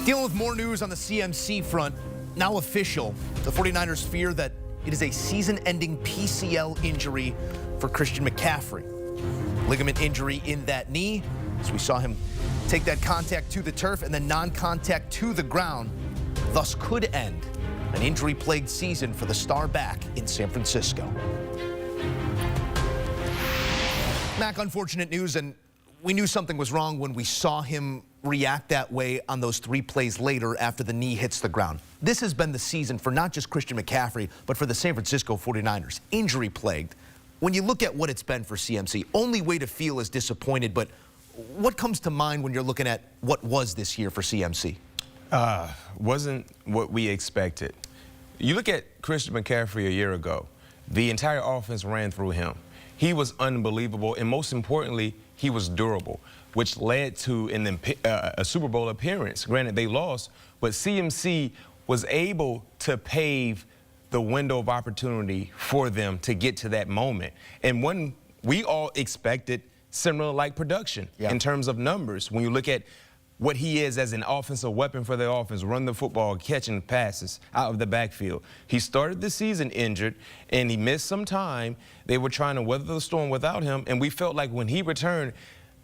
Dealing with more news on the CMC front, now official. The 49ers fear that it is a season-ending PCL injury for Christian McCaffrey. Ligament injury in that knee, as we saw him take that contact to the turf and then non-contact to the ground, thus could end an injury-plagued season for the star back in San Francisco. Mac, unfortunate news, and we knew something was wrong when we saw him react that way on those 3 plays later after the knee hits the ground. This has been the season for not just Christian McCaffrey, but for the San Francisco 49ers. Injury plagued. When you look at what it's been for CMC, only way to feel is disappointed, but what comes to mind when you're looking at what was this year for CMC? Wasn't what we expected. You look at Christian McCaffrey a year ago, the entire offense ran through him. He was unbelievable, and most importantly, he was durable, which led to a Super Bowl appearance. Granted, they lost, but CMC was able to pave the window of opportunity for them to get to that moment. And when we all expected similar like production in terms of numbers, when you look at what he is as an offensive weapon for the offense, run the football, catching passes out of the backfield. He started the season injured, and he missed some time. They were trying to weather the storm without him, and we felt like when he returned,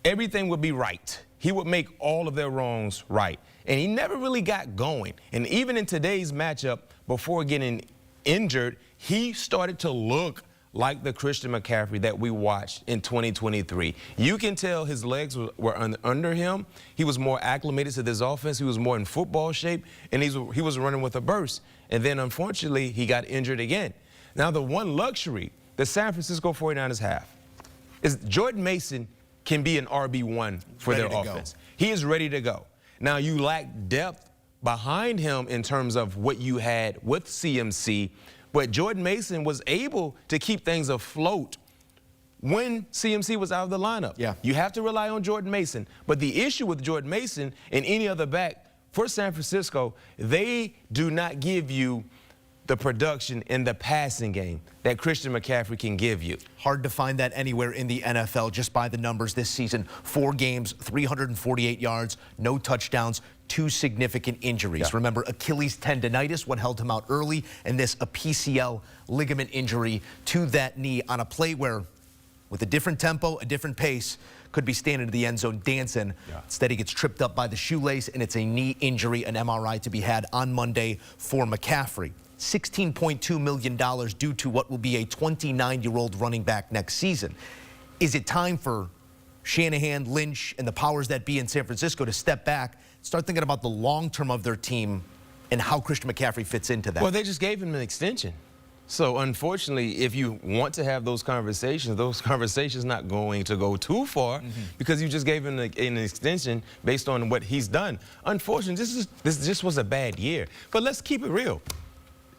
everything would be right. He would make all of their wrongs right. And he never really got going. And even in today's matchup, before getting injured, he started to look like the Christian McCaffrey that we watched in 2023. You can tell his legs were under him. He was more acclimated to this offense. He was more in football shape, and he was running with a burst. And then, unfortunately, he got injured again. Now, the one luxury the San Francisco 49ers have is Jordan Mason can be an RB1 for their offense. He is ready to go. Now, you lack depth behind him in terms of what you had with CMC, but Jordan Mason was able to keep things afloat when CMC was out of the lineup. You have to rely on Jordan Mason. But the issue with Jordan Mason and any other back for San Francisco, they do not give you the production in the passing game that Christian McCaffrey can give you. Hard to find that anywhere in the NFL just by the numbers this season. 4 games, 348 yards, no touchdowns, 2 significant injuries. Remember, Achilles tendonitis, what held him out early, and this a PCL ligament injury to that knee on a play where, with a different tempo, a different pace, could be standing to the end zone dancing. Instead, he gets tripped up by the shoelace, and it's a knee injury, an MRI to be had on Monday for McCaffrey. $16.2 million due to what will be a 29-year-old running back next season. Is it time for Shanahan, Lynch, and the powers that be in San Francisco to step back, start thinking about the long term of their team and how Christian McCaffrey fits into that? Well, they just gave him an extension. So, unfortunately, if you want to have those conversations not going to go too far because you just gave him an extension based on what he's done. Unfortunately, this just was a bad year. But let's keep it real.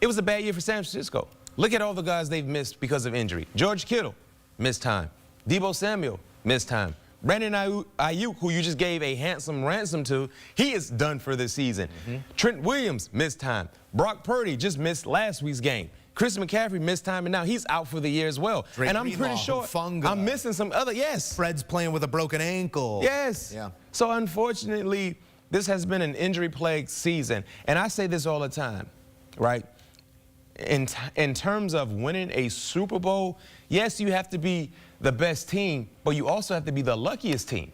It was a bad year for San Francisco. Look at all the guys they've missed because of injury. George Kittle, missed time. Deebo Samuel, missed time. Brandon Ayuk, who you just gave a handsome ransom to, he is done for this season. Trent Williams, missed time. Brock Purdy just missed last week's game. Chris McCaffrey missed time, and now he's out for the year as well. And I'm pretty sure I'm missing some other, Fred's playing with a broken ankle. So, unfortunately, this has been an injury-plagued season. And I say this all the time, right? In terms of winning a Super Bowl, yes, you have to be the best team, but you also have to be the luckiest team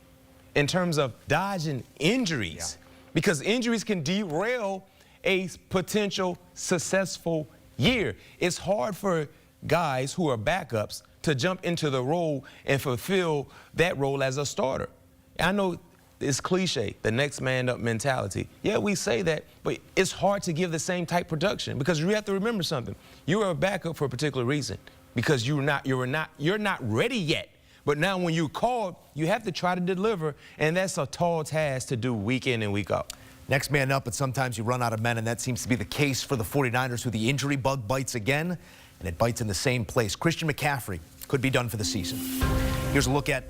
in terms of dodging injuries, because injuries can derail a potential successful year. It's hard for guys who are backups to jump into the role and fulfill that role as a starter. I know it's cliche, the next man up mentality. Yeah, we say that, but it's hard to give the same type production because you have to remember something. You're a backup for a particular reason because you're not ready yet. But now when you're called, you have to try to deliver, and that's a tall task to do week in and week out. Next man up, but sometimes you run out of men, and that seems to be the case for the 49ers, who the injury bug bites again, and it bites in the same place. Christian McCaffrey could be done for the season. Here's a look at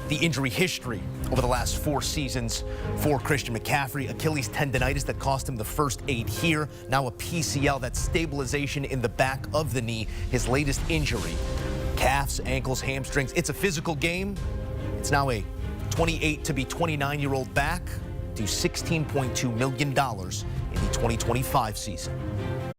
the injury history over the last 4 seasons for Christian McCaffrey. Achilles tendonitis that cost him the first 8 here. Now a PCL, that's stabilization in the back of the knee. His latest injury, calves, ankles, hamstrings. It's a physical game. It's now a 28 to be 29-year-old back to $16.2 million in the 2025 season.